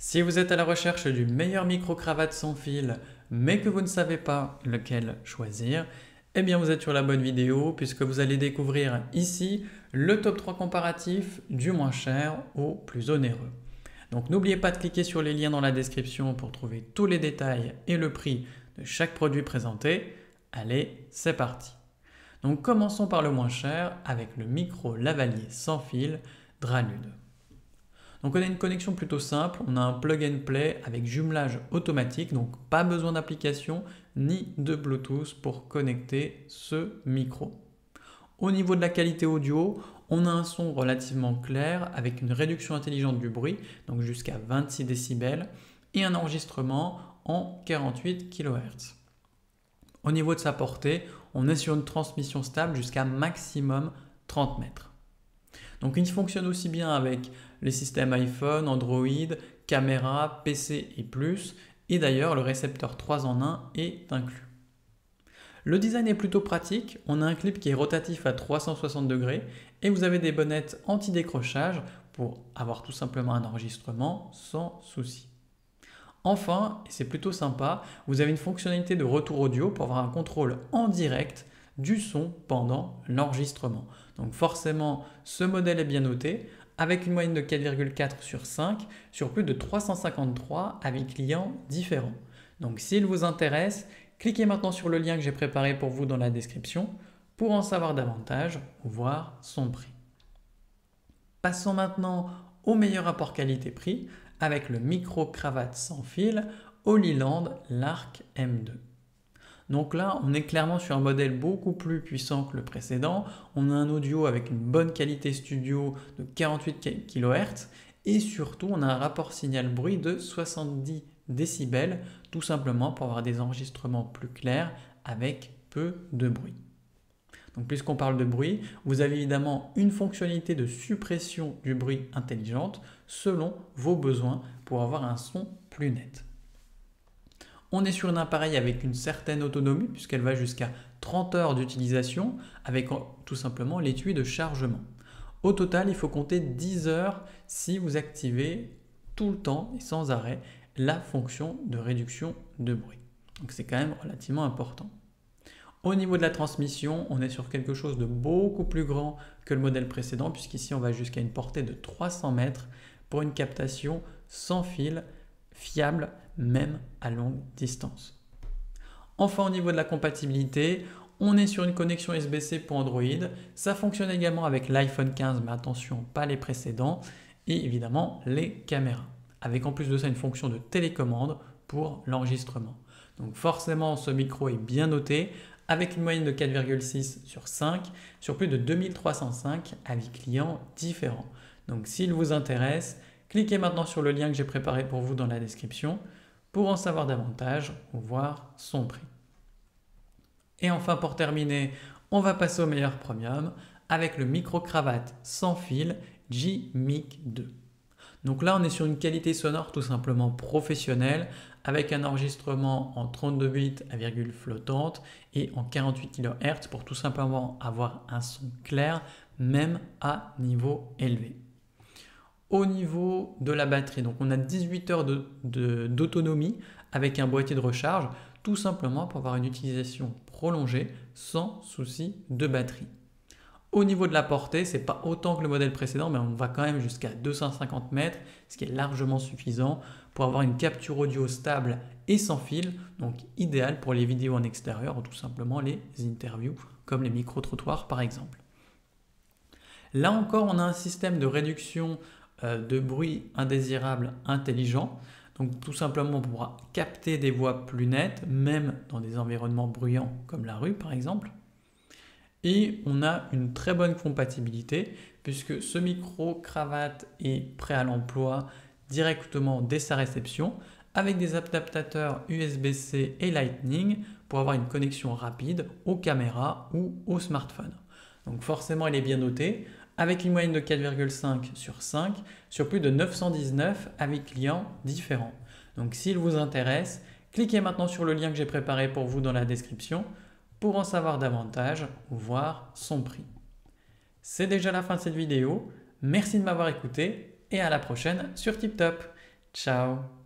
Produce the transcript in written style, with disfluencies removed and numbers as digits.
Si vous êtes à la recherche du meilleur micro-cravate sans fil, mais que vous ne savez pas lequel choisir, eh bien vous êtes sur la bonne vidéo puisque vous allez découvrir ici le top 3 comparatif du moins cher au plus onéreux. Donc n'oubliez pas de cliquer sur les liens dans la description pour trouver tous les détails et le prix de chaque produit présenté. Allez, c'est parti. Donc commençons par le moins cher avec le micro lavalier sans fil Dralude. Donc on a une connexion plutôt simple, on a un plug and play avec jumelage automatique, donc pas besoin d'application ni de Bluetooth pour connecter ce micro. Au niveau de la qualité audio, on a un son relativement clair avec une réduction intelligente du bruit, donc jusqu'à 26 décibels, et un enregistrement en 48 kHz. Au niveau de sa portée, on est sur une transmission stable jusqu'à maximum 30 mètres. Donc il fonctionne aussi bien avec les systèmes iPhone, Android, caméra, PC et plus, et d'ailleurs le récepteur 3 en 1 est inclus. Le design est plutôt pratique, on a un clip qui est rotatif à 360 degrés et vous avez des bonnettes anti-décrochage pour avoir tout simplement un enregistrement sans souci. Enfin, et c'est plutôt sympa, vous avez une fonctionnalité de retour audio pour avoir un contrôle en direct du son pendant l'enregistrement. Donc forcément, ce modèle est bien noté avec une moyenne de 4,4 sur 5 sur plus de 353 avis clients différents. Donc s'il vous intéresse, cliquez maintenant sur le lien que j'ai préparé pour vous dans la description pour en savoir davantage ou voir son prix. Passons maintenant au meilleur rapport qualité-prix avec le micro-cravate sans fil Holyland Lark M2. Donc là, on est clairement sur un modèle beaucoup plus puissant que le précédent. On a un audio avec une bonne qualité studio de 48 kHz et surtout, on a un rapport signal-bruit de 70 décibels, tout simplement pour avoir des enregistrements plus clairs avec peu de bruit. Donc puisqu'on parle de bruit, vous avez évidemment une fonctionnalité de suppression du bruit intelligente selon vos besoins pour avoir un son plus net. On est sur un appareil avec une certaine autonomie puisqu'elle va jusqu'à 30 heures d'utilisation avec tout simplement l'étui de chargement. Au total, il faut compter 10 heures si vous activez tout le temps et sans arrêt la fonction de réduction de bruit. Donc c'est quand même relativement important. Au niveau de la transmission, on est sur quelque chose de beaucoup plus grand que le modèle précédent puisqu'ici on va jusqu'à une portée de 300 mètres pour une captation sans fil fiable même à longue distance. Enfin au niveau de la compatibilité, on est sur une connexion USB-C pour Android. Ça fonctionne également avec l'iPhone 15 mais attention pas les précédents et évidemment les caméras. Avec en plus de ça une fonction de télécommande pour l'enregistrement. Donc forcément ce micro est bien noté avec une moyenne de 4,6 sur 5 sur plus de 2305 avis clients différents. Donc s'il vous intéresse, cliquez maintenant sur le lien que j'ai préparé pour vous dans la description pour en savoir davantage ou voir son prix. Et enfin pour terminer, on va passer au meilleur premium avec le micro-cravate sans fil G-Mic 2. Donc là on est sur une qualité sonore tout simplement professionnelle avec un enregistrement en 32 bits à virgule flottante et en 48 kHz pour tout simplement avoir un son clair même à niveau élevé. Au niveau de la batterie, donc on a 18 heures d'autonomie avec un boîtier de recharge, tout simplement pour avoir une utilisation prolongée sans souci de batterie. Au niveau de la portée, ce n'est pas autant que le modèle précédent, mais on va quand même jusqu'à 250 mètres, ce qui est largement suffisant pour avoir une capture audio stable et sans fil, donc idéal pour les vidéos en extérieur ou tout simplement les interviews comme les micro-trottoirs par exemple. Là encore, on a un système de réduction de bruit indésirable intelligent. Donc tout simplement on pourra capter des voix plus nettes, même dans des environnements bruyants comme la rue par exemple. Et on a une très bonne compatibilité puisque ce micro-cravate est prêt à l'emploi directement dès sa réception avec des adaptateurs USB-C et Lightning pour avoir une connexion rapide aux caméras ou au smartphone. Donc forcément il est bien noté avec une moyenne de 4,5 sur 5 sur plus de 919 avis clients différents. Donc s'il vous intéresse, cliquez maintenant sur le lien que j'ai préparé pour vous dans la description pour en savoir davantage ou voir son prix. C'est déjà la fin de cette vidéo. Merci de m'avoir écouté et à la prochaine sur TipTop. Ciao!